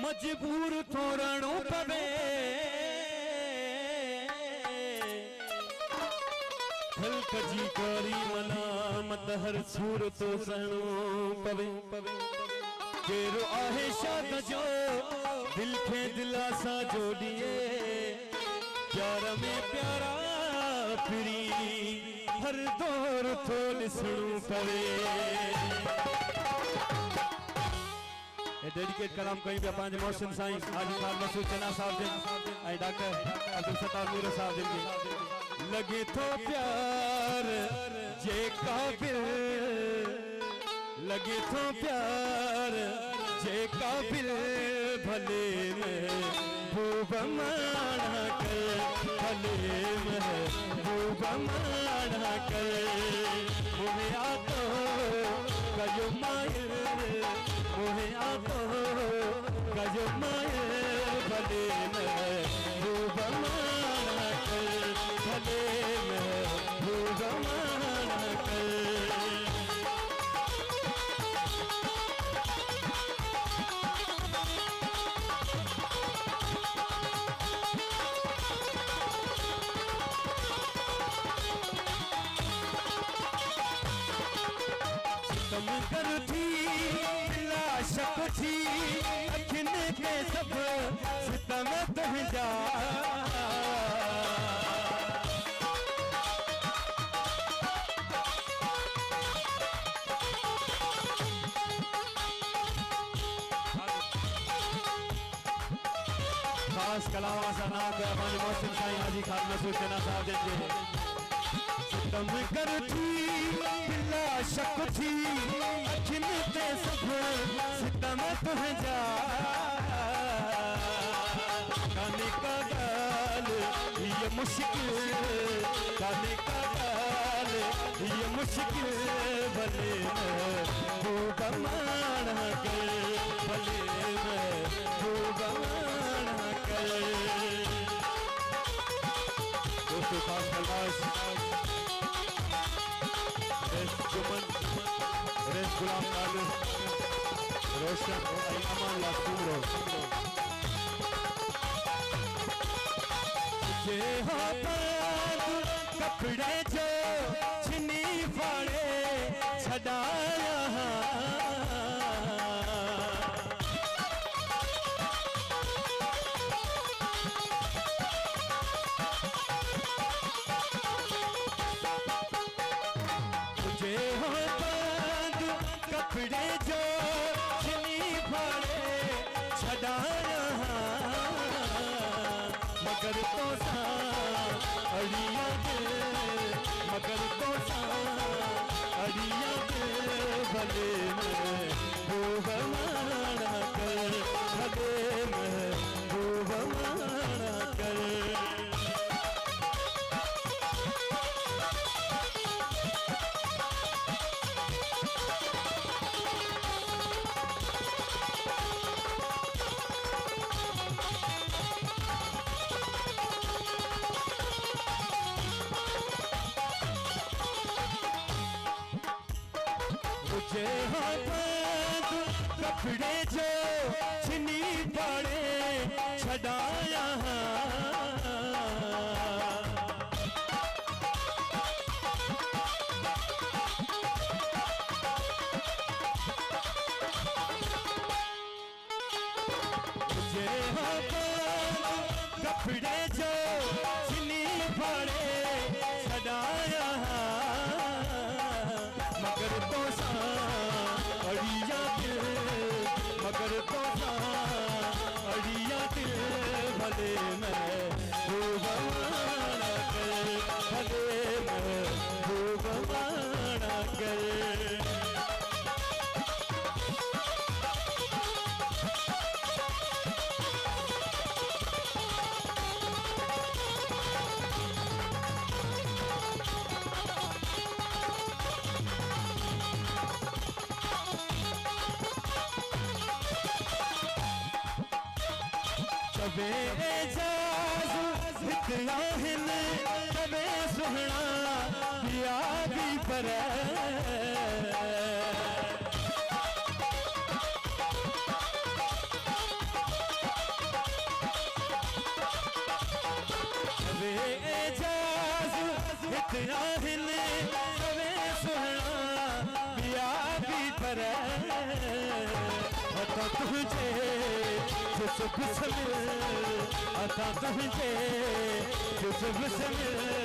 मजबूर थोरणो पवे हल्क जी करी मलामत हर सूर तो सहणो पवे केरो आहे शाद जो दिल के दिलासा जोड़िए प्यार में प्यारा फिरी हर दौर थो ॾिसणो पवे। डेडिकेट कलाम कहीं पे पांच मोहसिन साईं हाजी खान मसूद चना साहब जिन ऐं डॉक्टर अब्दुल सत्तार मीर साहब जिन के लगे तो प्यार जे काबिल लगे तो प्यार जे काबिल भले महबूब माना कर भले महबूब माना कर मुहे आतो कयो मायर मुहे आतो कयो मायर भले महबूब माना कर भले महबूब माना कर। कर थी बिला शक थी अखिन के सब सितम तुझा खास कलावा सा नाम है हमारे मोहसिन साईं हाजी खान मसूद चना साहब जिनके सितम कर थी बिला शक थी अखिन ते सब सितम तुझा गाने का गाल ये मुश्किल गाने का गाल ये मुश्किल भले महबूब माना कर भले महबूब माना कर। दोस्तों खास कलाश जुमन रेस गुलाम कालू रोशन अमान लासूरो जे हाथ कपड़े जो छिनी फाड़े छड़ाया कपड़े जो छिनी फाड़े छड़ाया मगर तो सा अड़िया दे मगर तो सा अड़िया दे भले महबूब माना कर भले महबूब माना कर। जे हाथ कपड़े जो छिनी पड़े छड़ाया जे हाथ कपड़े जो छिनी पड़े छड़ाया मगर तो अड़िया दिल मगर तो अड़िया दिल भले महबूब माना कर भले महबूब माना कर। तबे एजाज हितना हिन तबे सुहना पिया भी पर पर अता तुझे जुज़्ब से मिल अता तुझे जुज़्ब से मिल